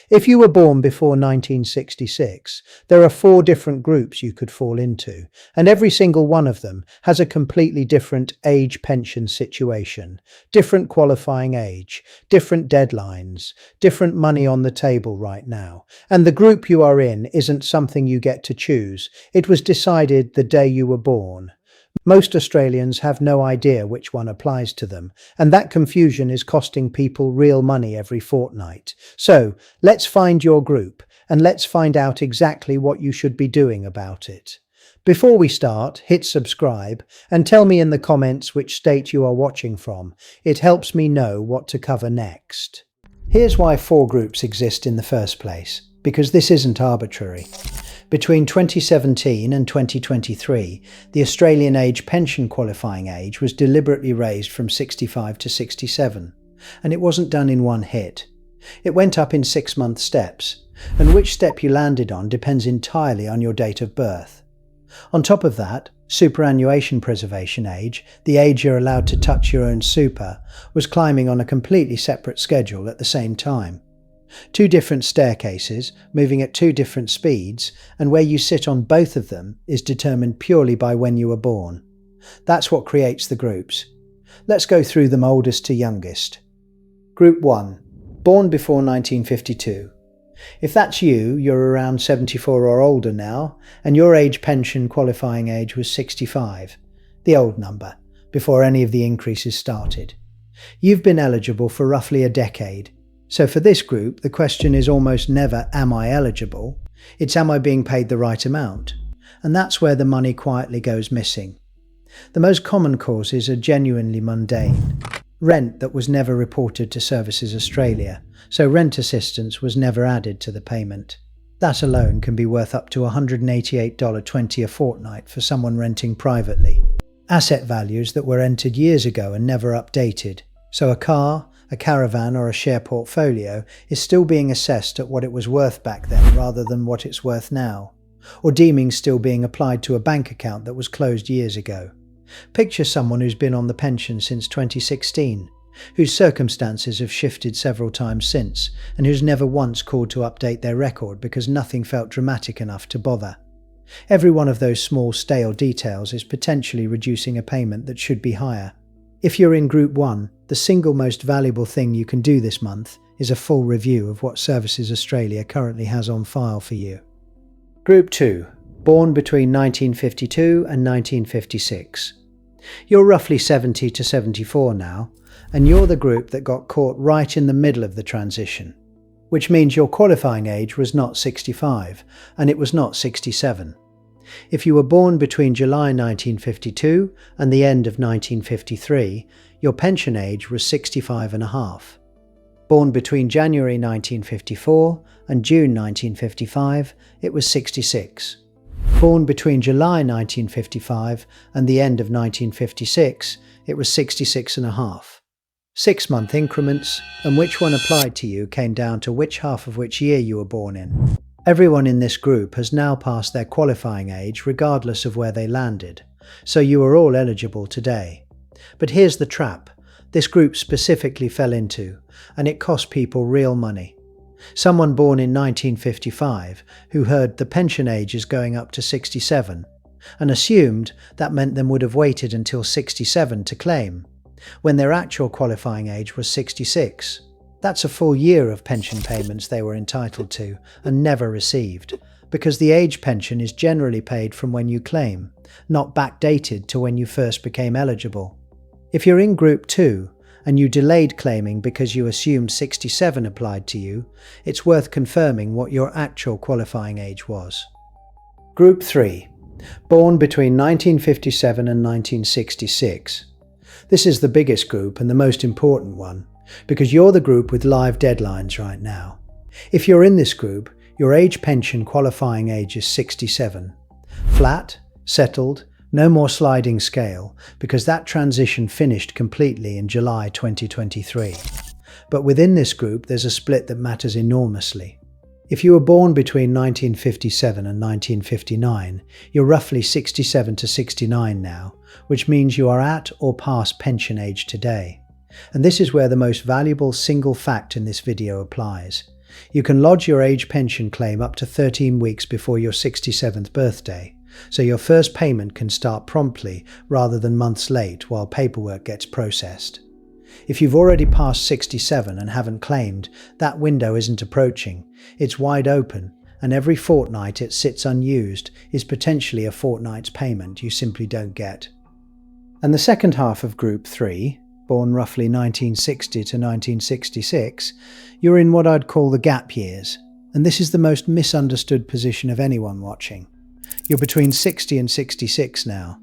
If you were born before 1966, there are 4 different groups you could fall into, and every single one of them has a completely different age pension situation, different qualifying age, different deadlines, different money on the table right now. And the group you are in isn't something you get to choose. It was decided the day you were born. Most Australians have no idea which one applies to them, and that confusion is costing people real money every fortnight. So, let's find your group, and let's find out exactly what you should be doing about it. Before we start, hit subscribe, and tell me in the comments which state you are watching from. It helps me know what to cover next. Here's why 4 groups exist in the first place, because this isn't arbitrary. Between 2017 and 2023, the Australian age pension qualifying age was deliberately raised from 65 to 67, and it wasn't done in one hit. It went up in 6-month steps, and which step you landed on depends entirely on your date of birth. On top of that, superannuation preservation age, the age you're allowed to touch your own super, was climbing on a completely separate schedule at the same time. 2 different staircases, moving at 2 different speeds, and where you sit on both of them is determined purely by when you were born. That's what creates the groups. Let's go through them oldest to youngest. Group 1. Born before 1952. If that's you, you're around 74 or older now, and your age pension qualifying age was 65, the old number, before any of the increases started. You've been eligible for roughly a decade. So for this group, the question is almost never, am I eligible? It's, am I being paid the right amount? And that's where the money quietly goes missing. The most common causes are genuinely mundane. Rent that was never reported to Services Australia, so rent assistance was never added to the payment. That alone can be worth up to $188.20 a fortnight for someone renting privately. Asset values that were entered years ago and never updated, so a car, a caravan or a share portfolio is still being assessed at what it was worth back then rather than what it's worth now, or deeming still being applied to a bank account that was closed years ago. Picture someone who's been on the pension since 2016, whose circumstances have shifted several times since, and who's never once called to update their record because nothing felt dramatic enough to bother. Every one of those small stale details is potentially reducing a payment that should be higher. If you're in Group 1, the single most valuable thing you can do this month is a full review of what Services Australia currently has on file for you. Group 2. Born between 1952 and 1956. You're roughly 70 to 74 now, and you're the group that got caught right in the middle of the transition, which means your qualifying age was not 65, and it was not 67. If you were born between July 1952 and the end of 1953, your pension age was 65.5. Born between January 1954 and June 1955, it was 66. Born between July 1955 and the end of 1956, it was 66.5. 6-month increments, and which one applied to you came down to which half of which year you were born in. Everyone in this group has now passed their qualifying age regardless of where they landed, so you are all eligible today. But here's the trap this group specifically fell into, and it cost people real money. Someone born in 1955 who heard the pension age is going up to 67 and assumed that meant them would have waited until 67 to claim, when their actual qualifying age was 66. That's a full year of pension payments they were entitled to and never received, because the age pension is generally paid from when you claim, not backdated to when you first became eligible. If you're in Group 2 and you delayed claiming because you assumed 67 applied to you, it's worth confirming what your actual qualifying age was. Group 3. Born between 1957 and 1966. This is the biggest group and the most important one, because you're the group with live deadlines right now. If you're in this group, your age pension qualifying age is 67. Flat, settled, no more sliding scale, because that transition finished completely in July 2023. But within this group, there's a split that matters enormously. If you were born between 1957 and 1959, you're roughly 67 to 69 now, which means you are at or past pension age today. And this is where the most valuable single fact in this video applies. You can lodge your age pension claim up to 13 weeks before your 67th birthday, so your first payment can start promptly rather than months late while paperwork gets processed. If you've already passed 67 and haven't claimed, that window isn't approaching, it's wide open, and every fortnight it sits unused is potentially a fortnight's payment you simply don't get. And the second half of Group 3, born roughly 1960 to 1966, you're in what I'd call the gap years, and this is the most misunderstood position of anyone watching. You're between 60 and 66 now.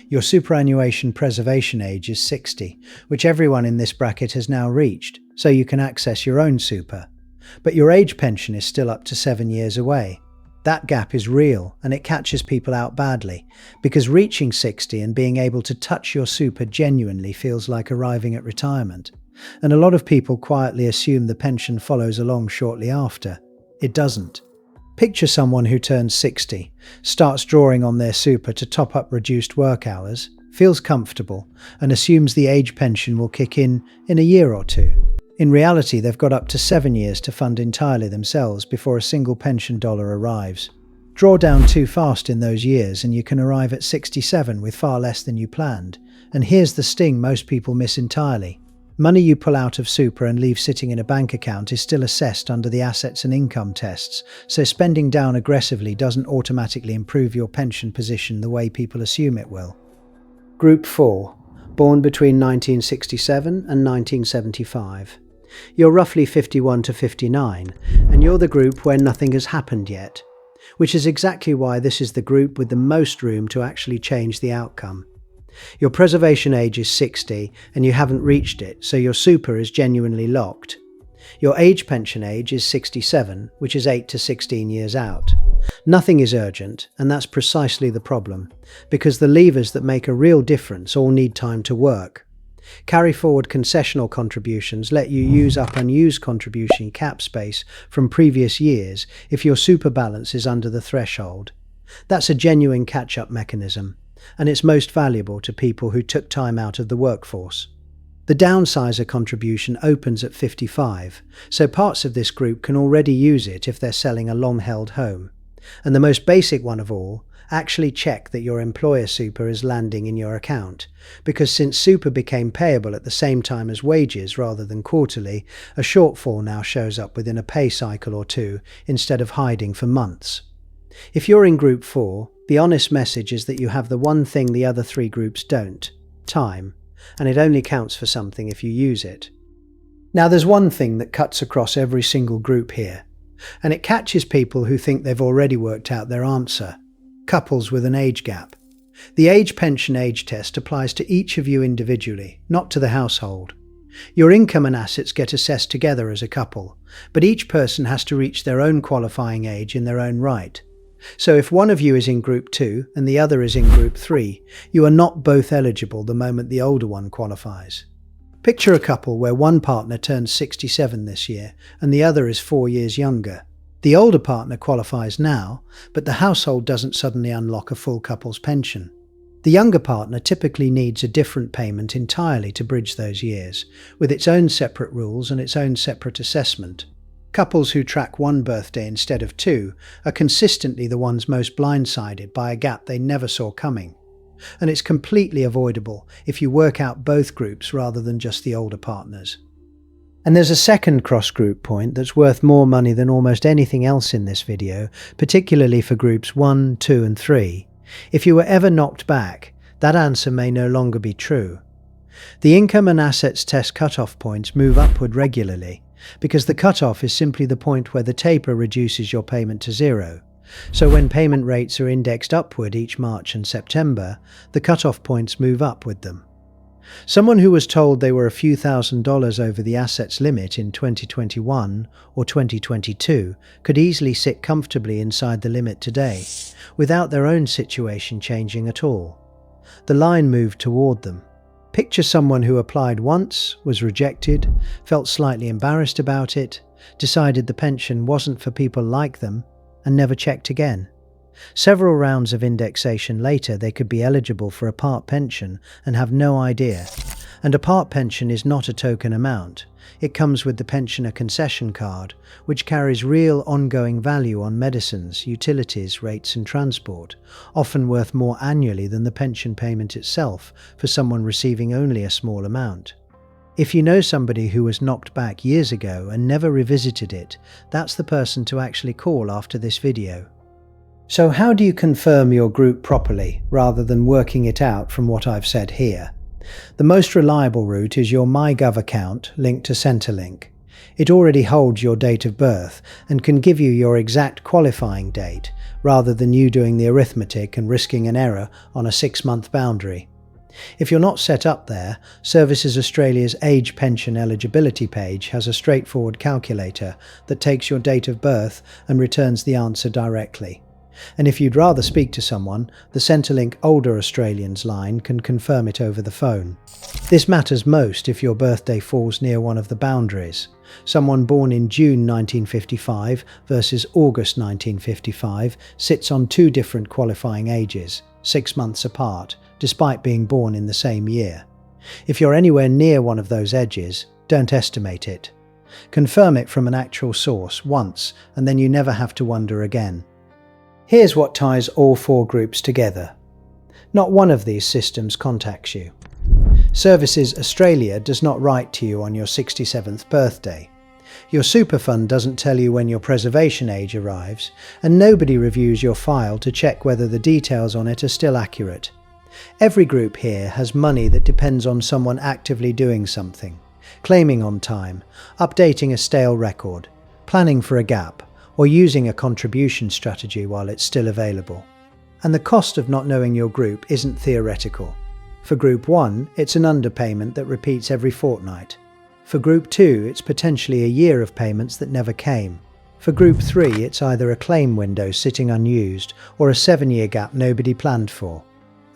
Your superannuation preservation age is 60, which everyone in this bracket has now reached, so you can access your own super. But your age pension is still up to 7 years away. That gap is real, and it catches people out badly, because reaching 60 and being able to touch your super genuinely feels like arriving at retirement. And a lot of people quietly assume the pension follows along shortly after. It doesn't. Picture someone who turns 60, starts drawing on their super to top up reduced work hours, feels comfortable, and assumes the age pension will kick in a year or two. In reality, they've got up to 7 years to fund entirely themselves before a single pension dollar arrives. Draw down too fast in those years and you can arrive at 67 with far less than you planned. And here's the sting most people miss entirely. Money you pull out of super and leave sitting in a bank account is still assessed under the assets and income tests, so spending down aggressively doesn't automatically improve your pension position the way people assume it will. Group 4, born between 1967 and 1975. You're roughly 51 to 59, and you're the group where nothing has happened yet, which is exactly why this is the group with the most room to actually change the outcome. Your preservation age is 60 and you haven't reached it, so your super is genuinely locked. Your age pension age is 67, which is 8 to 16 years out. Nothing is urgent, and that's precisely the problem, because the levers that make a real difference all need time to work. Carry forward concessional contributions let you use up unused contribution cap space from previous years if your super balance is under the threshold. That's a genuine catch-up mechanism, and it's most valuable to people who took time out of the workforce. The downsizer contribution opens at 55, so parts of this group can already use it if they're selling a long-held home. And the most basic one of all, actually check that your employer super is landing in your account, because since super became payable at the same time as wages rather than quarterly, a shortfall now shows up within a pay cycle or two instead of hiding for months. If you're in Group 4, the honest message is that you have the one thing the other three groups don't: time, and it only counts for something if you use it. Now there's one thing that cuts across every single group here, and it catches people who think they've already worked out their answer: couples with an age gap. The age pension age test applies to each of you individually, not to the household. Your income and assets get assessed together as a couple, but each person has to reach their own qualifying age in their own right. So if one of you is in Group 2 and the other is in Group 3, you are not both eligible the moment the older one qualifies. Picture a couple where one partner turns 67 this year and the other is 4 years younger. The older partner qualifies now, but the household doesn't suddenly unlock a full couple's pension. The younger partner typically needs a different payment entirely to bridge those years, with its own separate rules and its own separate assessment. Couples who track one birthday instead of two are consistently the ones most blindsided by a gap they never saw coming. And it's completely avoidable if you work out both groups rather than just the older partners. And there's a second cross-group point that's worth more money than almost anything else in this video, particularly for Groups 1, 2 and 3. If you were ever knocked back, that answer may no longer be true. The income and assets test cutoff points move upward regularly, because the cutoff is simply the point where the taper reduces your payment to zero. So when payment rates are indexed upward each March and September, the cutoff points move up with them. Someone who was told they were a few $1,000s over the assets limit in 2021 or 2022 could easily sit comfortably inside the limit today, without their own situation changing at all. The line moved toward them. Picture someone who applied once, was rejected, felt slightly embarrassed about it, decided the pension wasn't for people like them, and never checked again. Several rounds of indexation later, they could be eligible for a part pension and have no idea. And a part pension is not a token amount. It comes with the pensioner concession card, which carries real ongoing value on medicines, utilities, rates and transport, often worth more annually than the pension payment itself for someone receiving only a small amount. If you know somebody who was knocked back years ago and never revisited it, that's the person to actually call after this video. So how do you confirm your group properly, rather than working it out from what I've said here? The most reliable route is your MyGov account linked to Centrelink. It already holds your date of birth and can give you your exact qualifying date, rather than you doing the arithmetic and risking an error on a 6-month boundary. If you're not set up there, Services Australia's Age Pension Eligibility page has a straightforward calculator that takes your date of birth and returns the answer directly. And if you'd rather speak to someone, the Centrelink Older Australians line can confirm it over the phone. This matters most if your birthday falls near one of the boundaries. Someone born in June 1955 versus August 1955 sits on 2 different qualifying ages, 6 months apart, despite being born in the same year. If you're anywhere near one of those edges, don't estimate it. Confirm it from an actual source once, and then you never have to wonder again. Here's what ties all 4 groups together. Not one of these systems contacts you. Services Australia does not write to you on your 67th birthday. Your super fund doesn't tell you when your preservation age arrives, and nobody reviews your file to check whether the details on it are still accurate. Every group here has money that depends on someone actively doing something, claiming on time, updating a stale record, planning for a gap, or using a contribution strategy while it's still available. And the cost of not knowing your group isn't theoretical. For Group 1, it's an underpayment that repeats every fortnight. For Group 2, it's potentially a year of payments that never came. For Group 3, it's either a claim window sitting unused or a 7-year gap nobody planned for.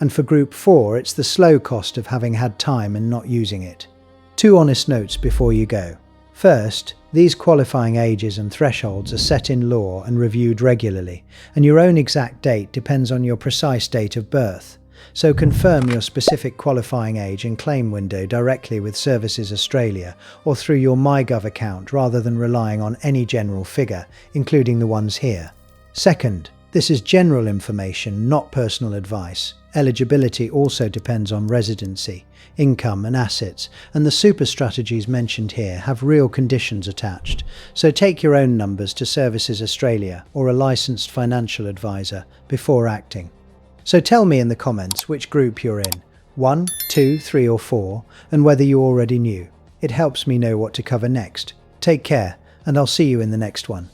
And for Group 4, it's the slow cost of having had time and not using it. 2 honest notes before you go. First, these qualifying ages and thresholds are set in law and reviewed regularly, and your own exact date depends on your precise date of birth. So confirm your specific qualifying age and claim window directly with Services Australia or through your MyGov account rather than relying on any general figure, including the ones here. Second, this is general information, not personal advice. Eligibility also depends on residency, income and assets, and the super strategies mentioned here have real conditions attached, so take your own numbers to Services Australia or a licensed financial advisor before acting. So tell me in the comments which group you're in, 1, 2, 3 or 4, and whether you already knew. It helps me know what to cover next. Take care, and I'll see you in the next one.